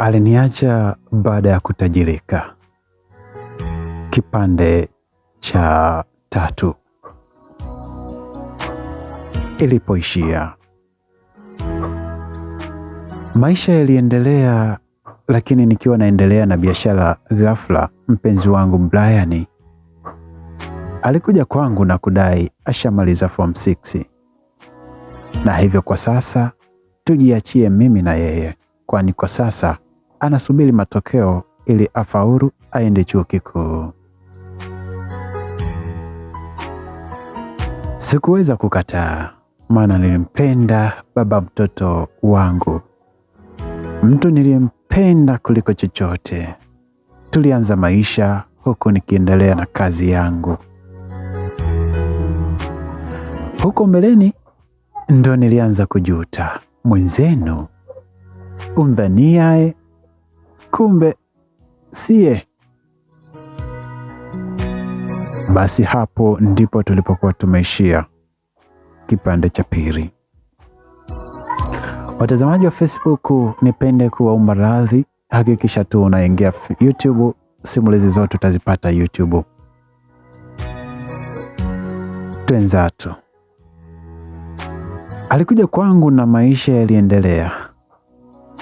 Aliniacha baada ya kutajirika. Kipande cha 3. Ilipoishia, maisha yaliendelea, lakini nikiwa naendelea na biashara, ghafla mpenzi wangu Brian alikuja kwangu na kudai ashamaliza form 6, na hivyo kwa sasa tujiachie mimi na yeye, kwani kwa sasa anasubiri matokeo ili afaulu aende chuo kikuu. Sikuweza kukataa, maana nilimpenda baba mtoto wangu, mtu niliyempenda kuliko chochote. Tulianza maisha huku nikiendelea na kazi yangu. Huko mbeleni ndo nilianza kujuta, mwenzenu umdhaniaye kumbe siye. Basi hapo ndipo tulipokuwa tumeishia kipande cha pili. Watazamaji wa Facebook, nipende kuwaomba radhi, hakikisha tu unaingia YouTube, simulizi zote utazipata YouTube. Twenzatu alikuja kwangu na maisha yaliendelea.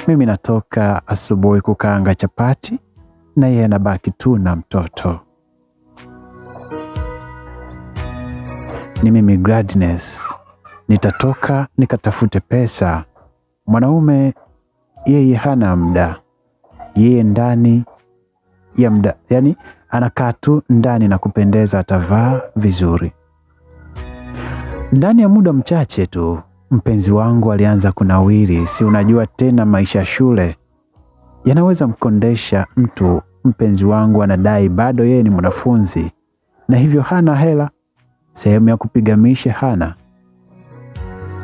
Mimi natoka asubuhi kukaanga chapati na yeye anabaki tu na mtoto. Ni mimi Gladness, nitatoka nikatafute pesa. Mwanaume yeye hana muda, yeye ndani ya muda, yani anakaa tu ndani na kupendeza, atavaa vizuri. Ndani ya muda mchache tu mpenzi wangu alianza kunawiri. Si unajua tena maisha shule yanaweza mkondesha mtu. Mpenzi wangu anadai bado yeye ni mwanafunzi na hivyo hana hela, sehemu ya kupigamisha hana.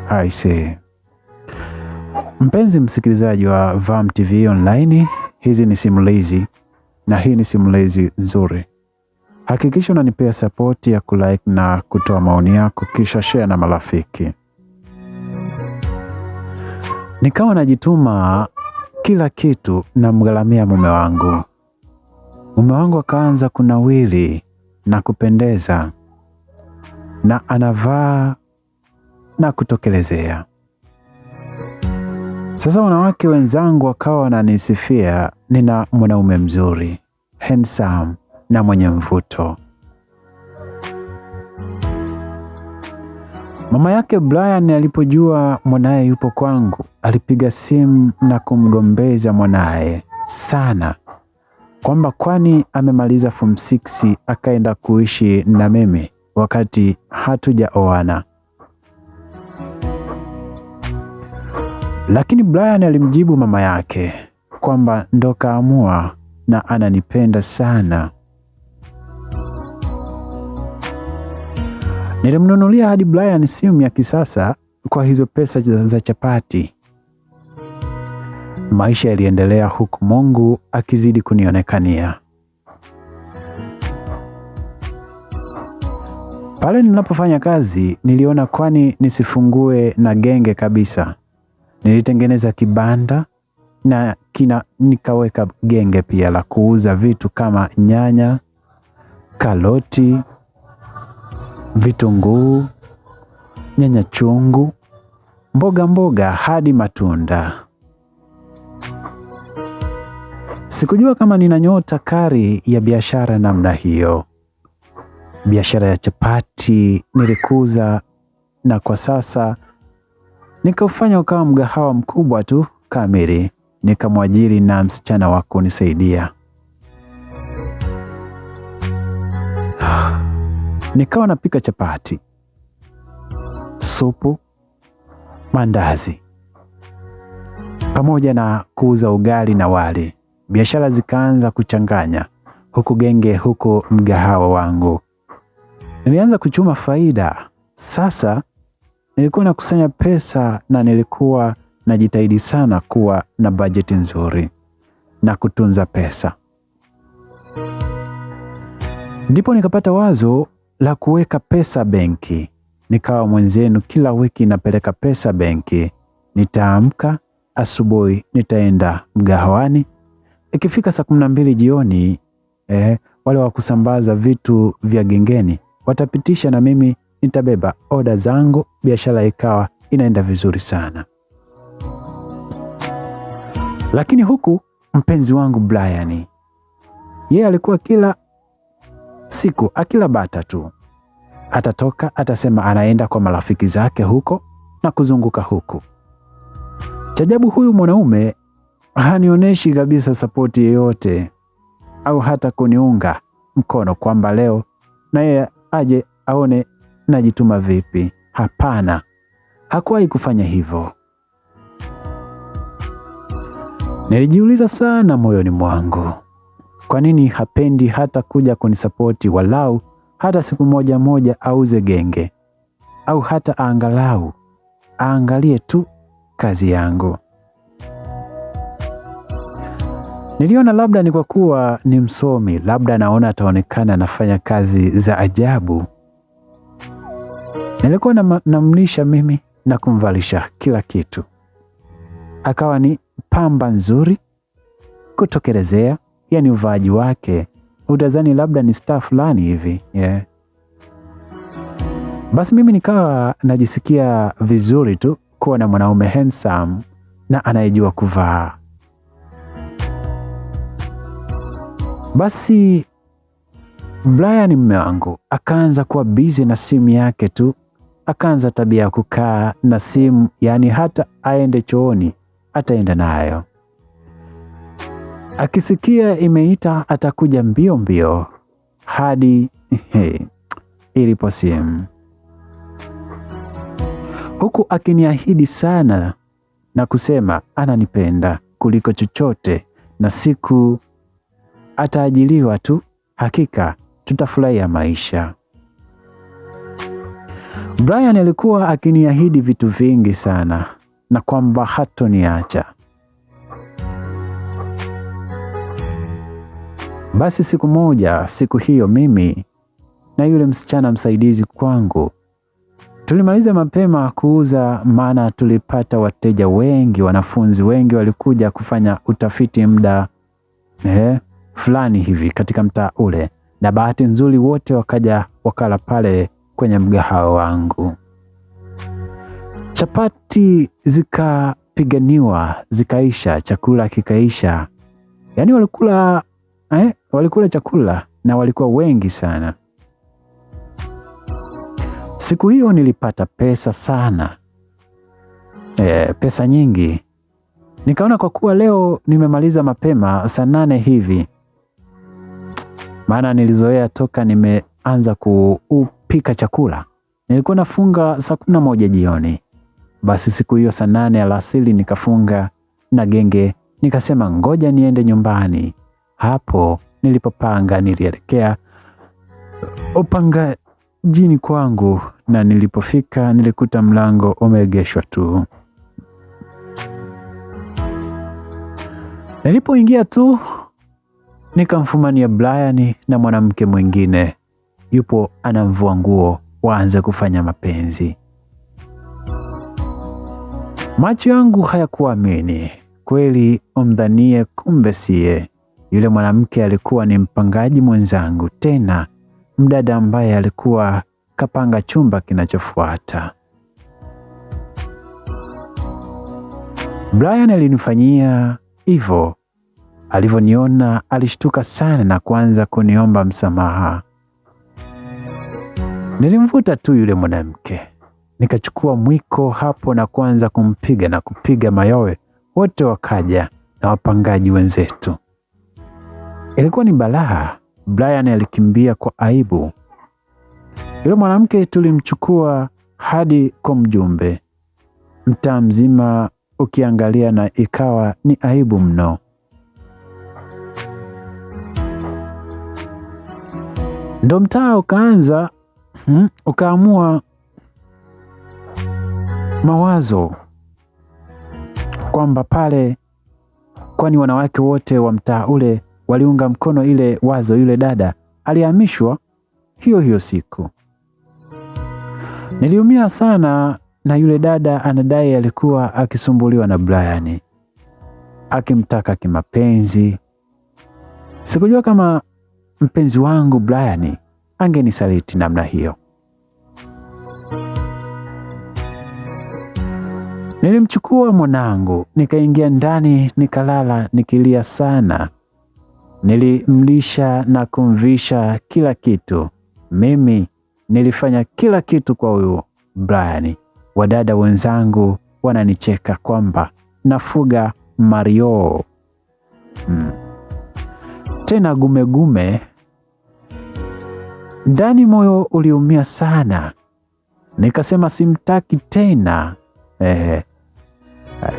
I see. Mpenzi msikilizaji wa Vam TV Online, hizi ni simulizi na hii ni simulizi nzuri. Hakikisha unanipea support ya kulike na kutoa maoni yako, kisha share na marafiki. Nikawa najituma kila kitu na mgalamia mume wangu. Mume wangu akaanza kunawiri na kupendeza na anavaa na kutokelezea. Sasa wanawake wenzangu wakawa wananisifia nina mwanaume mzuri, handsome na mwenye mvuto. Mama yake Brian alipojua mwanaye yupo kwangu, alipiga simu na kumgombeza mwanaye sana, kwamba kwani amemaliza form 6 akaenda kuishi na mimi wakati hatujaoana. Lakini Brian alimjibu mama yake kwamba ndo kaamua na ananipenda sana. Nilimnunulia hadi Brian simu ya kisasa kwa hizo pesa za chapati. Maisha yaliendelea huku Mungu akizidi kunionekania. Pale ninapofanya kazi niliona kwani nisifungue na genge kabisa. Nilitengeneza kibanda na nikaweka genge pia la kuuza vitu kama nyanya, karoti, vitunguu, nyanya chungu, mboga hadi matunda. Sikujua kama nina nyota kari ya biashara namna hiyo. Biashara ya chapati nilikuza, na kwa sasa nikaufanya ukawa mgahawa mkubwa tu kamili. Nikamwajiri na msichana wa kunisaidia. Nikawa napika chapati, supu, mandazi pamoja na kuuza ugali na wali. Biashara zikaanza kuchanganya, huku genge, huku mgahawa wangu. Nilianza kuchuma faida. Sasa nilikuwa nakusanya pesa na nilikuwa najitahidi sana kuwa na bajeti nzuri na kutunza pesa. Ndipo nikapata wazo la kuweka pesa benki. Nikawa mwenzenu, kila wiki napeleka pesa benki. Nitaamka asubuhi nitaenda mgahawani. Ikifika saa 12 jioni, wale wa kusambaza vitu vya gengeni watapitisha na mimi nitabeba oda zangu. Biashara ikawa inaenda vizuri sana. Lakini huku mpenzi wangu Brian, yeye alikuwa kila siku akila bata tu, atatoka atasema anaenda kwa marafiki zake huko na kuzunguka huku. Chajabu, huyu mwanaume hanionyeshi kabisa sapoti yoyote au hata kuniunga mkono kwamba leo na yeye aje aone najituma vipi. Hapana, hakuwahi kufanya hivyo. Nilijiuliza sana moyoni mwangu, kwa nini hapendi hata kuja kunisapoti, walau hata siku moja auze genge, au hata angalau aangalie tu kazi yangu. Niliona labda ni kwa kuwa ni msomi, labda naona ataonekana anafanya kazi za ajabu. Nilikuwa namlisha mimi na kumvalisha kila kitu. Akawa ni pamba nzuri kutokelezea, yani uvaaji wake utazani labda ni star fulani hivi, Basi mimi nikawa najisikia vizuri tu kuwa na mwanaume handsome na anayejua kuvaa. Basi Brian mume wangu akaanza kuwa busy na simu yake tu. Akaanza tabia ya kukaa na simu, yani hata aende chooni ataenda nayo. Akisikia imeita atakuja mbio mbio hadi ilipo simu, huku akiniahidi sana na kusema ananipenda kuliko chochote, na siku ataajiliwa tu hakika tutafurahia maisha. Brian alikuwa akiniahidi vitu vingi sana na kwamba hatoniacha. Basi siku hiyo mimi na yule msichana msaidizi kwangu tulimaliza mapema kuuza, maana tulipata wateja wengi, wanafunzi wengi walikuja kufanya utafiti muda fulani hivi katika mtaa ule, na bahati nzuri wote wakaja wakala pale kwenye mgahawa wangu. Chapati zikapiganiwa, zikaisha, chakula kikaisha. Yani walikula chakula na walikuwa wengi sana. Siku hiyo nilipata pesa sana, pesa nyingi. Nikaona kwa kuwa leo nimemaliza mapema saa 8 hivi, maana nilizoea toka nimeanza kupika chakula nilikuwa nafunga saa 11 jioni. Basi siku hiyo saa 8 alasiri nikafunga na genge, nikasema ngoja niende nyumbani. Hapo nilipopanga nilielekea upangajini kwangu, na nilipofika nilikuta mlango umeegeshwa tu. Nilipoingia tu nikamfumania Brian na mwanamke mwingine yupo anamvua nguo, waanze kufanya mapenzi. Macho yangu hayakuamini. Kweli umdhanie, kumbe siye. Yule mwanamke alikuwa ni mpangaji mwenzangu, tena mdada ambaye alikuwa kapanga chumba kinachofuata. Brian alinifanyia hivyo. Alivyoniona alishtuka sana na kuanza kuniomba msamaha. Nilimvuta tu yule mwanamke, nikachukua mwiko hapo na kuanza kumpiga na kupiga mayowe. Wote wakaja na wapangaji wenzetu. Ilikuwa ni balaa. Brian alikimbia kwa aibu. Yule mwanamke tulimchukua hadi kwa mjumbe. Mtaa mzima ukiangalia, na ikawa ni aibu mno. Ndo mtaa ukaamua mawazo kwamba pale, kwani wanawake wote wa mtaa ule waliunga mkono ile wazo, yule dada alihamishwa hiyo siku. Niliumia sana na yule dada anadai alikuwa akisumbuliwa na Brian, akimtaka kimapenzi. Sikujua kama mpenzi wangu Brian angenisaliti namna hiyo. Nilimchukua mwanangu, nikaingia ndani, nikalala nikilia sana. Nilimlisha na kumvisha kila kitu. Mimi nilifanya kila kitu kwa huyu Brian. Wadada wenzangu wananicheka kwamba nafuga Mario. Tena gumegume. Ndani moyo uliumia sana. Nikasema simtaki tena.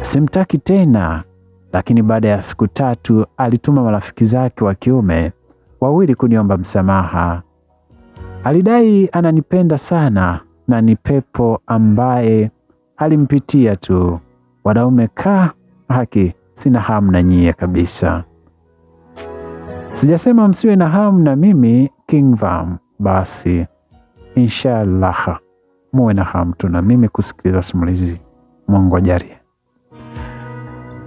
Simtaki tena. Lakini baada ya siku 3 alituma marafiki zake wa kiume 2 kuniomba msamaha. Alidai ananipenda sana na ni pepo ambaye alimpitia tu. Wanaume haki, sina hamu na nyie kabisa. Sijasema msiwe na hamu na mimi Kingvam, basi inshallah muwe na hamu tu na mimi kusikiliza simulizi. Mungu ajalie.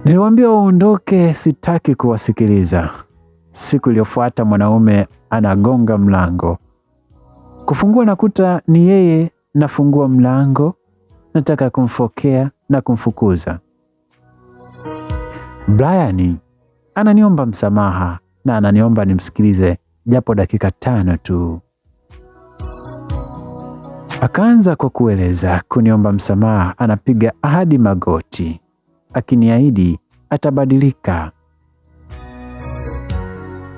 Niliwaambia waondoke, sitaki kuwasikiliza. Siku iliyofuata mwanaume anagonga mlango. Kufungua nakuta ni yeye. Nafungua mlango, nataka kumfokea na kumfukuza. Brian ananiomba msamaha na ananiomba nimsikilize japo dakika 5 tu. Akaanza kwa kueleza kuniomba msamaha, anapiga hadi magoti akiniahidi atabadilika.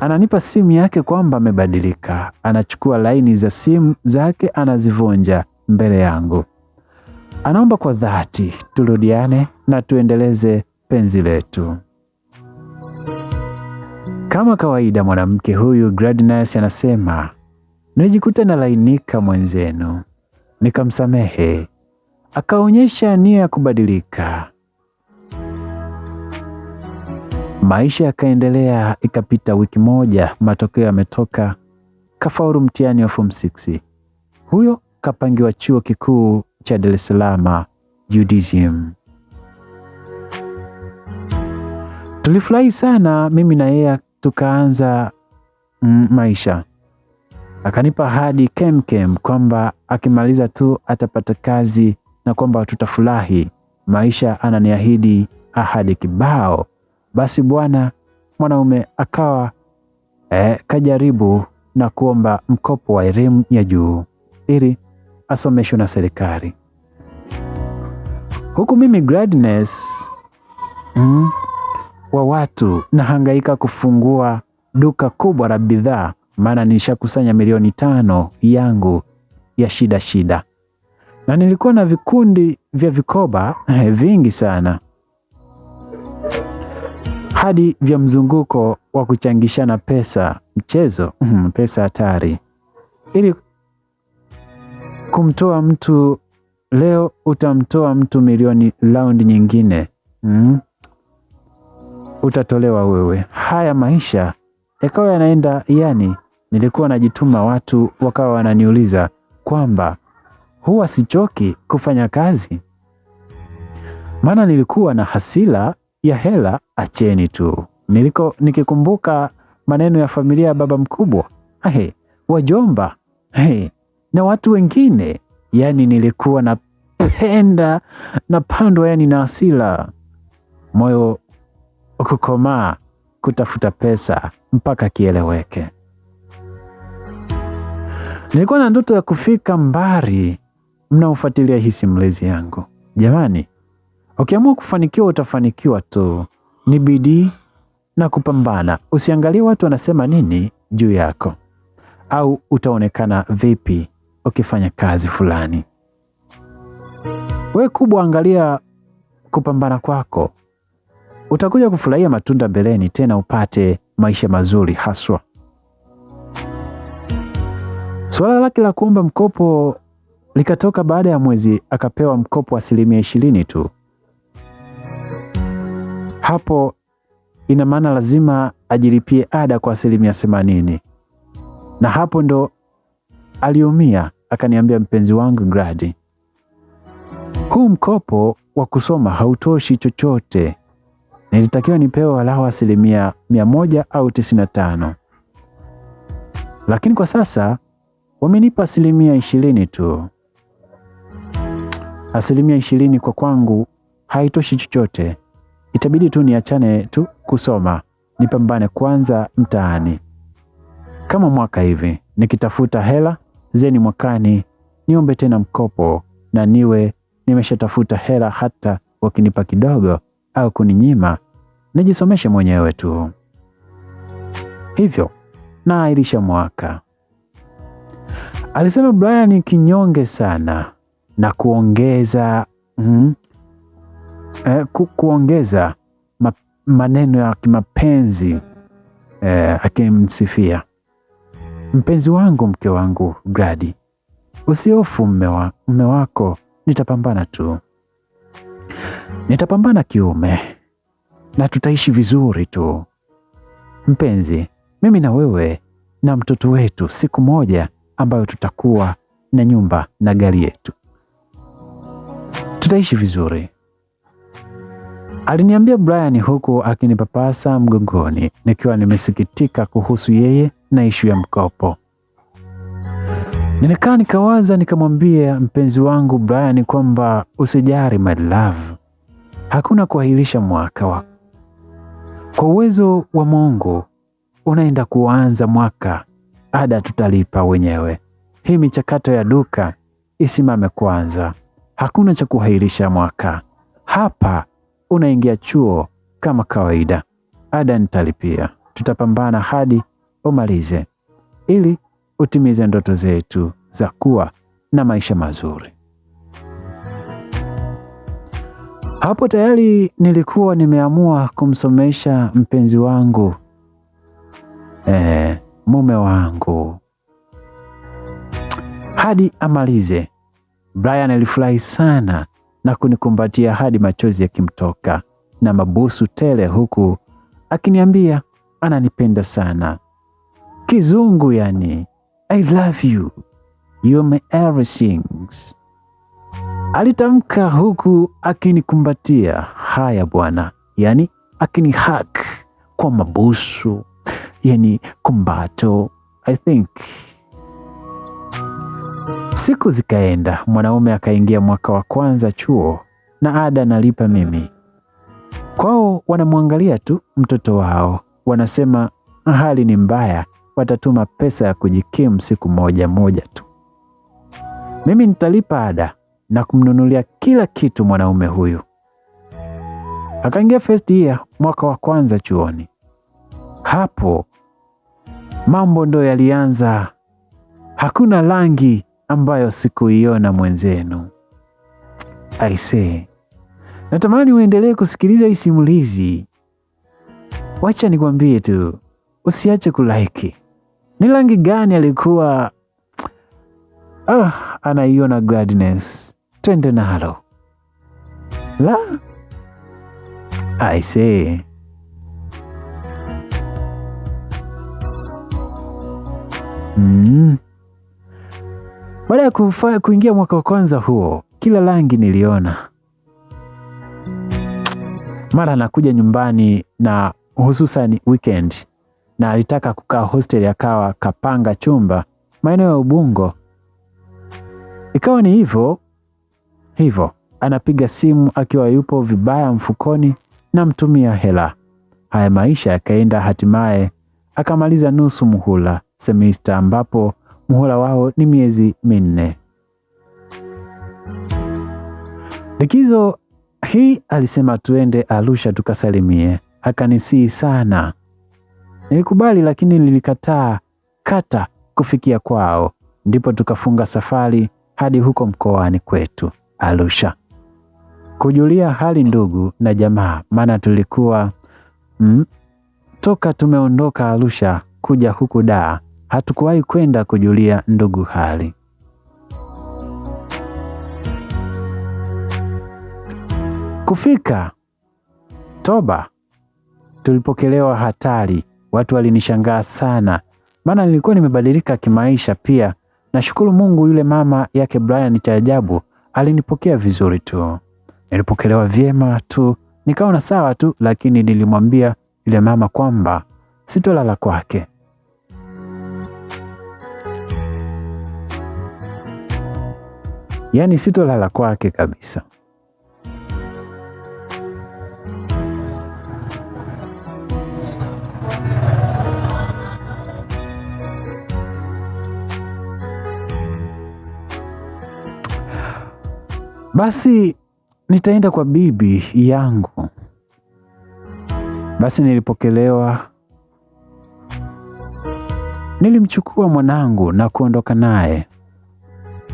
Ananipa simu yake kwamba amebadilika. Anachukua laini za simu zake anazivunja mbele yangu. Anaomba kwa dhati turudiane na tuendeleze penzi letu. Kama kawaida mwanamke huyu Gladness anasema, "Nijikuta na lainika mwenzenu." Nikamsamehe. Akaonyesha nia ya kubadilika. Maisha yakaendelea. Ikapita wiki moja, matokeo yametoka. Kafaulu mtihani wa form 6. Huyo kapangiwa chuo kikuu cha Dar es Salaam UDSM. Tulifurahi sana mimi na yeye, tukaanza maisha. Akanipa ahadi kemkem kwamba akimaliza tu atapata kazi na kwamba tutafurahi. Maisha ananiahidi ahadi kibao. Basi bwana mwanaume akawa kajaribu na kuomba mkopo wa elimu ya juu ili asomeshwe na serikali. Huku mimi Gladness wa watu nahangaika kufungua duka kubwa la bidhaa, maana nilishakusanya milioni 5 yangu ya shida. Na nilikuwa na vikundi vya vikoba vingi sana, hadi vya mzunguko wa kuchangishana pesa, mchezo pesa hatari. Ili kumtoa mtu leo, utamtoa mtu milioni, raundi nyingine utatolewa wewe. Haya maisha yakawa yanaenda. Yani nilikuwa najituma, watu wakawa wananiuliza kwamba huwa sichoki kufanya kazi, maana nilikuwa na hasira ya hela. Acheni tu. Nikikumbuka maneno ya familia ya baba mkubwa, wajomba, na watu wengine, yani nilikuwa napenda na pandwa, yani na hasira, moyo kukomaa kutafuta pesa mpaka kieleweke. Nilikuwa na ndoto ya kufika mbali. Mnaofuatilia hii simulizi yangu, jamani, ukiamua kufanikiwa utafanikiwa tu. Ni bidii na kupambana. Usiangalie watu wanasema nini juu yako au utaonekana vipi ukifanya kazi fulani. Wewe kubwa, angalia kupambana kwako. Utakuja kufurahia matunda mbeleni, tena upate maisha mazuri haswa. Swala lake la kuomba mkopo likatoka baada ya mwezi, akapewa mkopo wa 20% tu. Hapo ina maana lazima ajilipie ada kwa 80%. Na hapo ndo aliumia. Akaniambia, mpenzi wangu Gladi, Huu mkopo wa kusoma hautoshi chochote. Nilitakiwa nipewe walau 100% au 95%. Lakini kwa sasa wamenipa 20% tu. 20% kwa kwangu haitoshi chochote. Itabidi tu niachane tu kusoma, nipambane kwanza mtaani. Kama mwaka hivi nikitafuta hela, zeni mwakani niombe tena mkopo na niwe nimeshatafuta hela, hata wakinipa kidogo au kuninyima, nijisomeshe mwenyewe tu. Hivyo naahirisha mwaka. Alisema Brian kinyonge sana na kuongeza kuongeza maneno ya kimapenzi, akimsifia. Mpenzi wangu, mke wangu Grady, usihofu mume wako, nitapambana tu. Nitapambana kiume na tutaishi vizuri tu. Mpenzi, mimi na wewe na mtoto wetu, siku moja ambayo tutakuwa na nyumba na gari yetu, tutaishi vizuri, aliniambia Brian huku akinipapasa mgongoni, nikiwa nimesikitika kuhusu yeye na ishu ya mkopo. Nilikaa nikawaza, nikamwambia mpenzi wangu Brian kwamba usijari my love, hakuna kuahirisha mwaka. Kwa uwezo wa Mungu unaenda kuanza mwaka, ada tutalipa wenyewe. Hii michakato ya duka isimame kwanza, hakuna cha kuahirisha mwaka. Hapa unaingia chuo kama kawaida, ada nitalipia, tutapambana hadi umalize ili utimize ndoto zetu za kuwa na maisha mazuri. Hapo tayari nilikuwa nimeamua kumsomesha mpenzi wangu, mume wangu, hadi amalize. Brian alifurahi sana na kunikumbatia hadi machozi yakimtoka na mabusu tele, huku akiniambia ananipenda sana. Kizungu yani, I love you, you're my everything, alitamka huku akinikumbatia. Haya bwana, yani akinihug kwa mabusu, yani kumbato, I think. Siku zikaenda, mwanaume akaingia mwaka wa kwanza chuo na ada nalipa mimi. Kwao wanamwangalia tu mtoto wao, wanasema hali ni mbaya, watatuma pesa ya kujikimu siku moja tu. Mimi nitalipa ada na kumnunulia kila kitu mwanaume huyu. Akaingia first year, mwaka wa kwanza chuoni. Hapo mambo ndo yalianza. Hakuna rangi ambayo sikuiona mwenzenu. I say, natamani uendelee kusikiliza hii simulizi. Wacha nikwambie tu, usiache kulike. Ni rangi gani alikuwa anaiona Gladness? Twende nalo. La, I say, baada ya kuingia mwaka wa kwanza huo, kila rangi niliona. Mara nakuja nyumbani na hususan weekend, na alitaka kukaa hostel, akawa kapanga chumba maeneo ya Ubungo. Ikawa ni hivyo, anapiga simu akiwa yupo vibaya mfukoni, na mtumia hela. Haya maisha yakaenda, hatimaye akamaliza nusu muhula semester, ambapo muhula wao ni miezi 4. Likizo hii alisema tuende Arusha tukasalimie. Akanisii sana. Nilikubali, lakini nilikataa kata kufikia kwao. Ndipo tukafunga safari hadi huko mkoani kwetu Arusha, kujulia hali ndugu na jamaa, maana tulikuwa toka tumeondoka Arusha kuja huku Dar, hatukuwahi kwenda kujulia ndugu hali. Kufika Toba tulipokelewa hatari. Watu walinishangaa sana, maana nilikuwa nimebadilika kimaisha pia. Nashukuru Mungu, yule mama yake Brian cha ajabu alinipokea vizuri tu. Nilipokelewa vyema tu, nikaona sawa tu, lakini nilimwambia yule mama kwamba sitolala kwake. Yaani sitolala kwake kabisa. Basi nitaenda kwa bibi yangu. Basi nilipokelewa. Nilimchukua mwanangu na kuondoka naye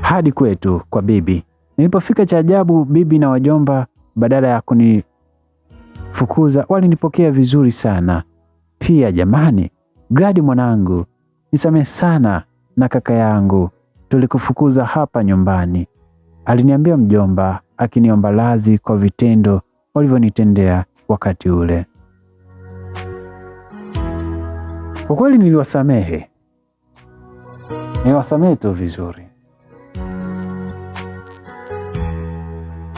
hadi kwetu kwa bibi. Nilipofika, cha ajabu, bibi na wajomba badala ya kunifukuza walinipokea vizuri sana. Pia jamani, Gladi mwanangu, nisamehe sana na kaka yangu, tulikufukuza hapa nyumbani, aliniambia mjomba, akiniomba radhi kwa vitendo walivyonitendea wakati ule. Kwa kweli niliwasamehe tu vizuri.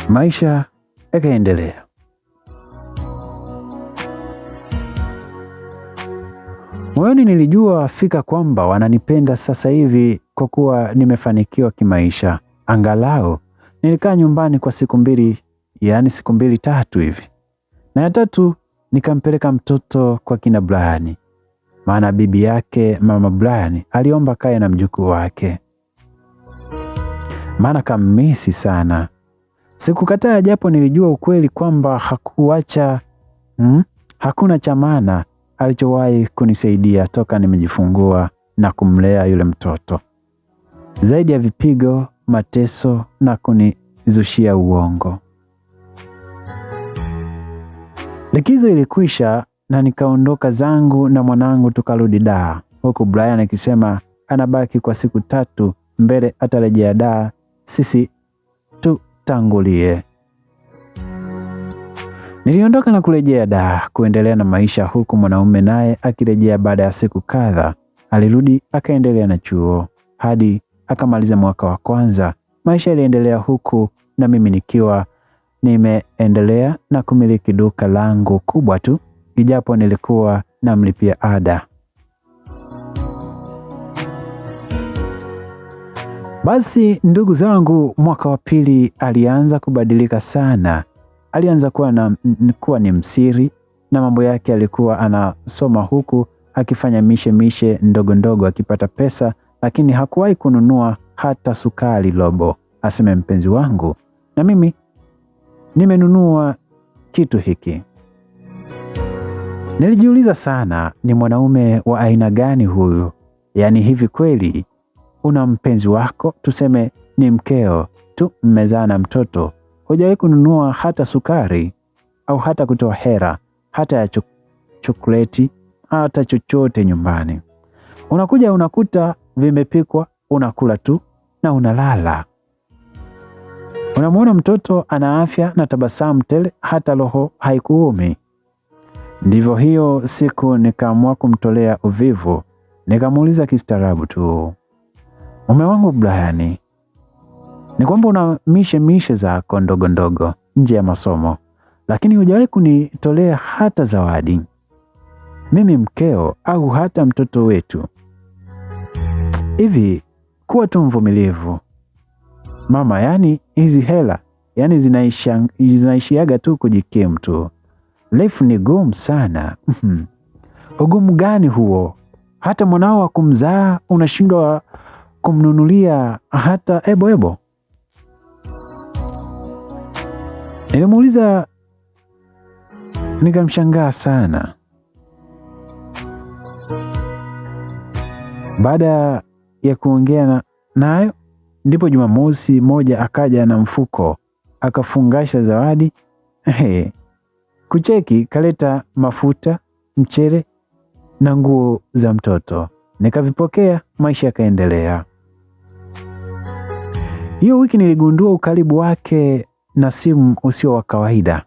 Maisha yakaendelea. Moyoni nilijua fika kwamba wananipenda sasa hivi kwa kuwa nimefanikiwa kimaisha. Angalau nilikaa nyumbani kwa siku 2, yaani siku 2-3 hivi. Na ya 3 nikampeleka mtoto kwa kina Brian. Maana bibi yake mama Brian aliomba kae na mjukuu wake. Maana kamisi sana. Sikukataa, japo nilijua ukweli kwamba hakuna cha maana alichowahi kunisaidia toka nimejifungua na kumlea yule mtoto, zaidi ya vipigo, mateso na kunizushia uongo. Likizo ilikwisha na nikaondoka zangu na mwanangu tukarudi Dar, huku Brian akisema anabaki kwa siku 3 mbele atarejea Dar, sisi tutangulie. Niliondoka na kurejea Dar kuendelea na maisha, huku mwanaume naye akirejea baada ya siku kadhaa. Alirudi akaendelea na chuo hadi akamaliza mwaka wa kwanza. Maisha yaliendelea huku na mimi nikiwa nimeendelea na kumiliki duka langu kubwa tu, ijapo nilikuwa namlipia ada. Basi ndugu zangu, mwaka wa pili alianza kubadilika sana. Alianza kuwa ni msiri na mambo yake. Alikuwa anasoma huku akifanya mishe ndogo ndogo akipata pesa, lakini hakuwahi kununua hata sukari robo. Aseme mpenzi wangu, na mimi nimenunua kitu hiki. Nilijiuliza sana, ni mwanaume wa aina gani huyu? Yaani hivi kweli una mpenzi wako, tuseme ni mkeo tu, mmezaa na mtoto, hujawahi kununua hata sukari au hata kutoa hera hata ya chokoleti hata chochote nyumbani? Unakuja unakuta vimepikwa, unakula tu na unalala. Unamwona mtoto ana afya na tabasamu tele, hata roho haikuumi. Ndivyo hiyo siku nikaamua kumtolea uvivu. Nikamuuliza kistaarabu tu, mume wangu Brian, ni kwamba una mishe zako ndogo ndogo nje ya masomo, lakini hujawahi kunitolea hata zawadi, mimi mkeo au hata mtoto wetu. Hivi kuwa tu mvumilivu mama, yani hizi hela yani zinaishiaga tu kujikimu tu. Life ni gumu sana. Ugumu gani huo? Hata mwanao wa kumzaa unashindwa kumnunulia hata ebo. Nilimuuliza, nikamshangaa sana. Baada ya kuongea nayo, ndipo Jumamosi moja akaja na mfuko akafungasha zawadi. Kucheki kaleta mafuta, mchere na nguo za mtoto. Nikavipokea, maisha yakaendelea. Hiyo wiki niligundua ukaribu wake na simu usio wa kawaida.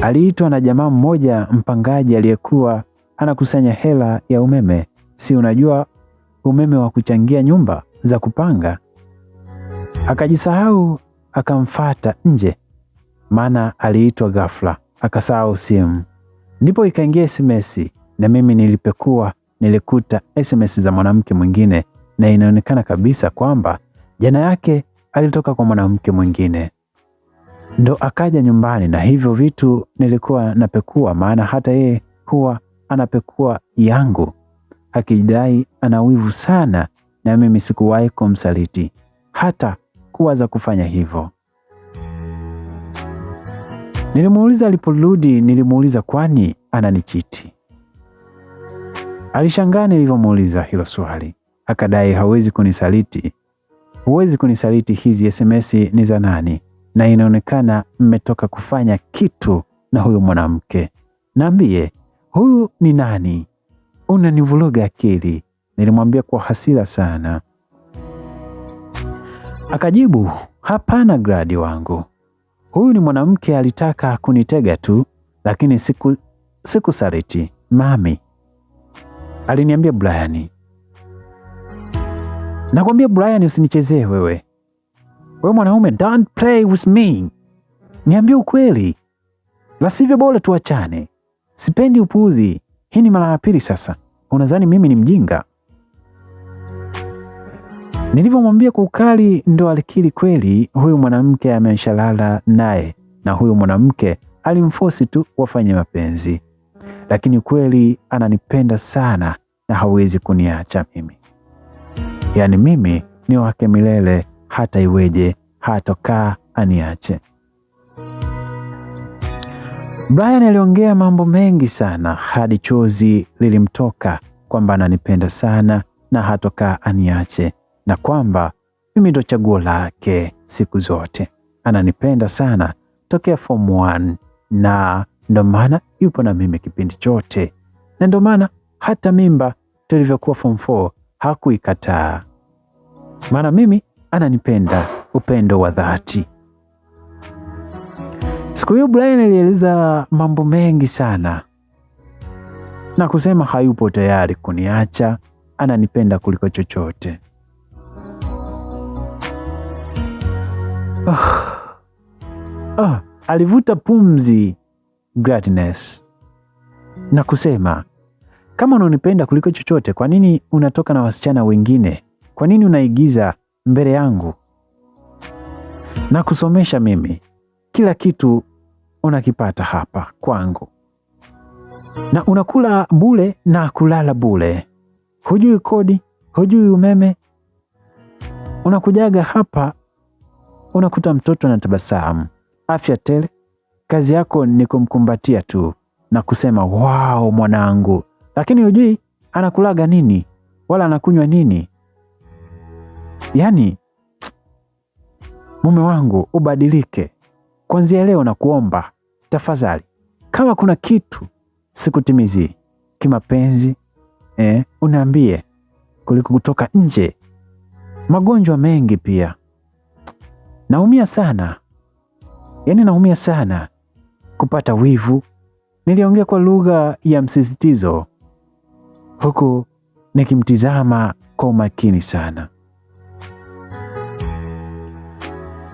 Aliitwa na jamaa mmoja mpangaji aliyekuwa anakusanya hela ya umeme. Si unajua umeme wa kuchangia nyumba za kupanga? Akajisahau, akamfuata nje, maana aliitwa ghafla, akasahau simu. Ndipo ikaingia SMS na mimi nilipekua, nilikuta SMS za mwanamke mwingine na inaonekana kabisa kwamba jana yake alitoka kwa mwanamke mwingine. Ndo akaja nyumbani na hivyo vitu nilikuwa napekua, maana hata yeye huwa anapekua yangu, akidai ana wivu sana na mimi sikuwahi kumsaliti hata kuwaza kufanya hivyo. Nilimuuliza aliporudi, nilimuuliza kwani ananichiti. Alishangaa nilivyomuuliza hilo swali, akadai hawezi kunisaliti. Huwezi kunisaliti, hizi SMS ni za nani? Na inaonekana mmetoka kufanya kitu na huyu mwanamke. Niambie, huyu ni nani? Unanivuruga akili, nilimwambia kwa hasira sana. Akajibu, hapana Gladi wangu, huyu ni mwanamke alitaka kunitega tu, lakini sikusaliti mami. Aliniambia Brian. Nakwambia Brian, usinichezee wewe. Wewe mwanaume, don't play with me. Niambie ukweli, la sivyo bora tuachane. Sipendi upuuzi. Hii ni mara ya pili sasa. Unadhani mimi ni mjinga? Nilivyomwambia kwa ukali ndo alikiri kweli huyu mwanamke ameshalala naye na huyu mwanamke alimforce tu wafanye mapenzi. Lakini kweli ananipenda sana na hawezi kuniacha mimi. Yaani mimi ni wake milele, hata iweje, hatokaa aniache. Brian aliongea mambo mengi sana hadi chozi lilimtoka kwamba ananipenda sana na hatokaa aniache, na kwamba mimi ndo chaguo lake siku zote. Ananipenda sana tokea form 1 na ndo maana yupo na mimi kipindi chote, na ndo maana hata mimba tulivyokuwa form 4 hakuikataa, maana mimi ananipenda upendo wa dhati. Siku hiyo Brian alieleza mambo mengi sana na kusema hayupo tayari kuniacha, ananipenda kuliko chochote. Alivuta pumzi Gladness na kusema, kama unanipenda kuliko chochote, kwa nini unatoka na wasichana wengine? Kwa nini unaigiza mbele yangu? Na kusomesha mimi, kila kitu unakipata hapa kwangu, na unakula bure na kulala bure. Hujui kodi, hujui umeme. Unakujaga hapa, unakuta mtoto na tabasamu, afya tele. Kazi yako ni kumkumbatia tu na kusema wow mwanangu, lakini hujui anakulaga nini wala anakunywa nini. Yaani mume wangu, ubadilike. Kuanzia leo na kuomba tafadhali, kama kuna kitu sikutimizi kimapenzi, uniambie kuliko kutoka nje. Magonjwa mengi pia. Naumia sana. Yaani naumia sana kupata wivu. Niliongea kwa lugha ya msisitizo huku nikimtizama kwa umakini sana.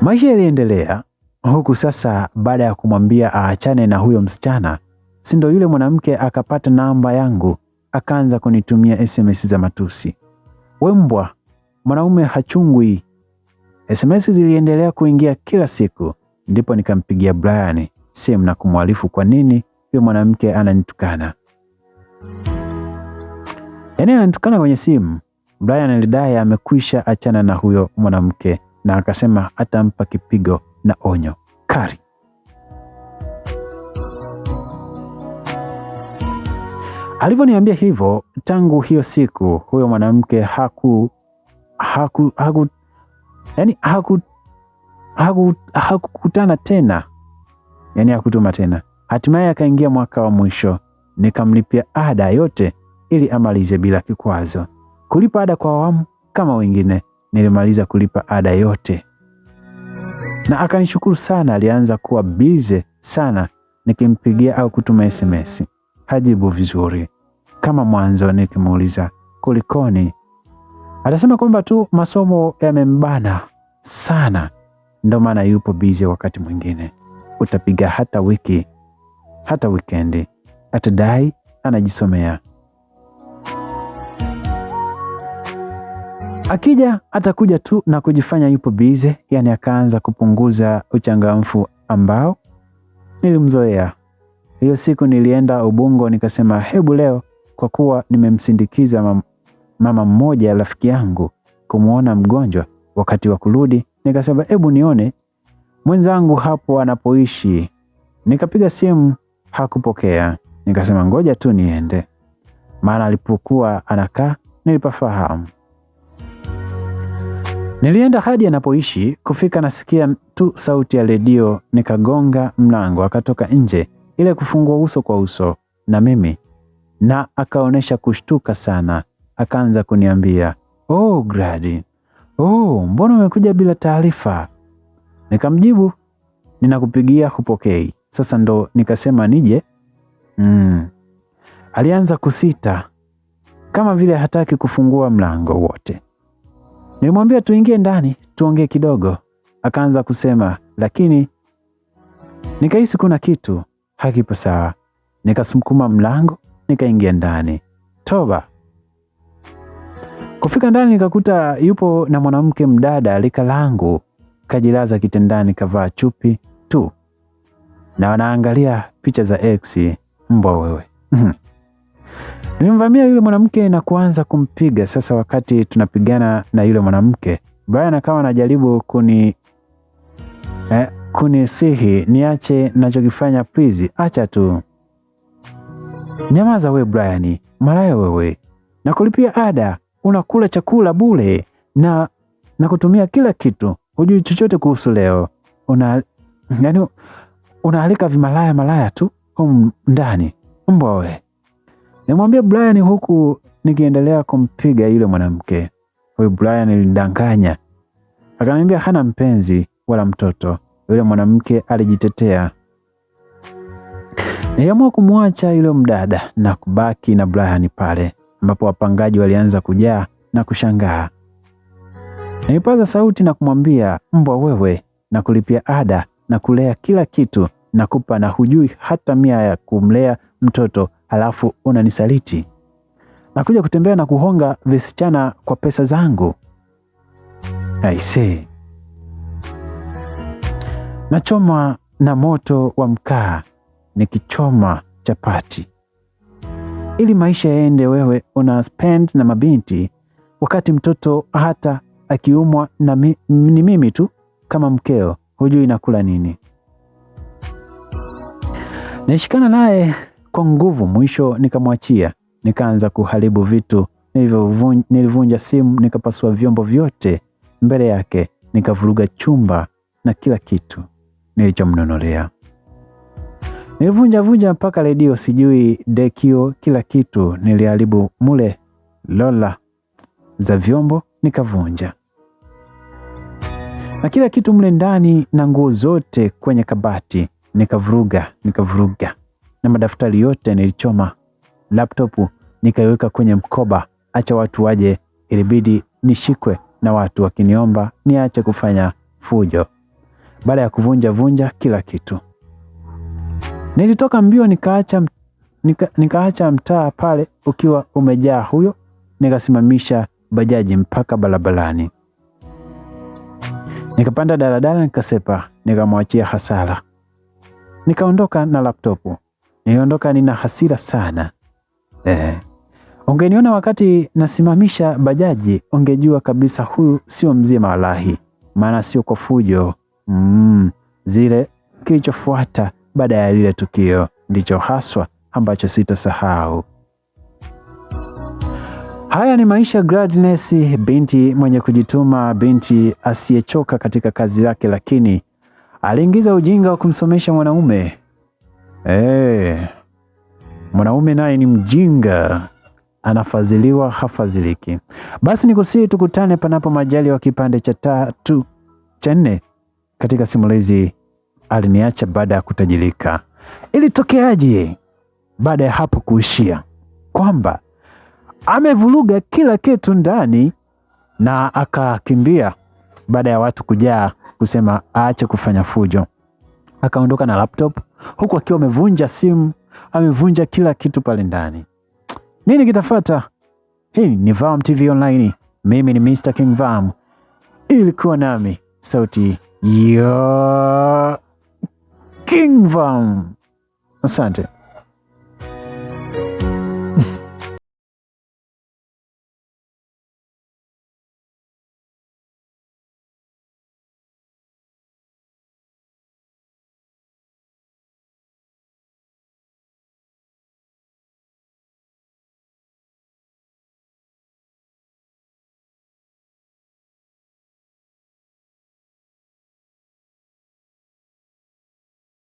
Maisha yaliendelea huku sasa. Baada ya kumwambia aachane na huyo msichana, si ndo yule mwanamke akapata namba yangu, akaanza kunitumia SMS za matusi. Wembwa, mwanaume hachungwi. SMS ziliendelea kuingia kila siku. Ndipo nikampigia Brian simu na kumwarifu kwa nini huyo mwanamke ananitukana. Yaani ananitukana kwenye simu. Brian alidai amekwisha achana na huyo mwanamke na akasema atampa kipigo na onyo kali. Alivyoniambia hivyo, tangu hiyo siku huyo mwanamke hakukutana tena. Yaani hakutuma tena. Hatimaye akaingia mwaka wa mwisho, nikamlipia ada yote ili amalize bila kikwazo. Kulipa ada kwa awamu kama wengine, nilimaliza kulipa ada yote. Na akanishukuru sana, alianza kuwa busy sana nikimpigia au kutuma SMS. Hajibu vizuri kama mwanzo. Nikimuuliza kulikoni, atasema kwamba tu masomo yamembana sana, ndo maana yupo busy. Wakati mwingine utapiga hata wiki, hata wikendi, atadai anajisomea. Akija atakuja tu na kujifanya yupo busy, yani akaanza kupunguza uchangamfu ambao nilimzoea. Hiyo siku nilienda Ubungo, nikasema hebu leo, kwa kuwa nimemsindikiza mama mmoja rafiki yangu kumuona mgonjwa, wakati wa kurudi nikasema hebu nione mwenzangu hapo anapoishi. Nikapiga simu, hakupokea. Nikasema ngoja tu niende, maana alipokuwa anakaa nilipafahamu. Nilienda hadi anapoishi. Kufika nasikia tu sauti ya redio, nikagonga mlango. Akatoka nje ile kufungua uso kwa uso na mimi, na akaonesha kushtuka sana. Akaanza kuniambia, "Oh Grady, mbona umekuja bila taarifa?" Nikamjibu, "Ninakupigia hupokei." Sasa ndo nikasema nije. Alianza kusita kama vile hataki kufungua mlango wote. Nilimwambia tuingie ndani tuongee kidogo. Akaanza kusema, lakini nikahisi kuna kitu hakipo sawa. Nikasukuma mlango, nikaingia ndani. Toba. Kufika ndani nikakuta yupo na mwanamke mdada rika langu, kajilaza kitandani, kavaa chupi tu na wanaangalia picha za ex. Mbwa wewe. Nilimvamia yule mwanamke na kuanza kumpiga. Sasa wakati tunapigana na yule mwanamke, Brian akawa anajaribu kunisihi niache ninachokifanya. Please, acha tu. Nyamaza we Brian, malaya wewe. Nakulipia ada, unakula chakula bure na kutumia kila kitu. Hujui chochote kuhusu leo. Unaalika vimalaya tu humu ndani. Mbwa wewe. Nimwambia Brian huku nikiendelea kumpiga yule mwanamke. Huyu Brian alidanganya. Akaniambia hana mpenzi wala mtoto. Yule mwanamke alijitetea. Niliamua kumwacha yule mdada na kubaki na Brian pale, ambapo wapangaji walianza kujaa na kushangaa. Nilipaza sauti na kumwambia, mbwa wewe, na kulipia ada na kulea kila kitu nakupa, na hujui hata mia ya kumlea mtoto, halafu unanisaliti. Nakuja kutembea na kuhonga visichana kwa pesa zangu. I say. Nachoma na moto wa mkaa nikichoma chapati. Ili maisha yaende, wewe una spend na mabinti, wakati mtoto hata akiumwa na ni mimi tu kama mkeo, hujui nakula nini. Nishikana naye kwa nguvu, mwisho nikamwachia. Nikaanza kuharibu vitu. Nilivunja simu, nikapasua vyombo vyote mbele yake, nikavuruga chumba na kila kitu nilichomnunulea. Nilivunja mpaka redio, sijui dekio, kila kitu niliharibu mule. Lola za vyombo nikavunja, na kila kitu mle ndani, na nguo zote kwenye kabati nikavuruga, na madaftari yote nilichoma. Laptopu nikaiweka kwenye mkoba. Acha watu waje, ilibidi nishikwe na watu wakiniomba niache kufanya fujo. Baada ya kuvunja kila kitu, nilitoka mbio, nikaacha mtaa pale ukiwa umejaa huyo. Nikasimamisha bajaji mpaka barabarani, nikapanda daladala, nikasepa, nikamwachia hasara. Nikaondoka na laptopu. Niliondoka nina hasira sana. Ungeniona wakati nasimamisha bajaji, ungejua kabisa huyu sio mzima walahi, maana sio kwa fujo. Zile kilichofuata baada ya lile tukio ndicho haswa ambacho sitosahau. Haya ni maisha Gladness, binti mwenye kujituma, binti asiyechoka katika kazi yake, lakini aliingiza ujinga wa kumsomesha mwanaume. Mwanaume naye ni mjinga, anafadhiliwa hafadhiliki. Basi nikusii tukutane panapo majali wa kipande cha 3 cha 4 katika simulizi Aliniacha Baada ya Kutajirika. Ilitokeaje baada ya hapo kuishia kwamba amevuruga kila kitu ndani na akakimbia baada ya watu kujaa kusema aache kufanya fujo. Akaondoka na laptop huku akiwa amevunja simu, amevunja kila kitu pale ndani. Nini kitafuata? Hii ni Vam TV Online. Mimi ni Mr. King Vam. Ilikuwa nami sauti ya King Vam. Asante.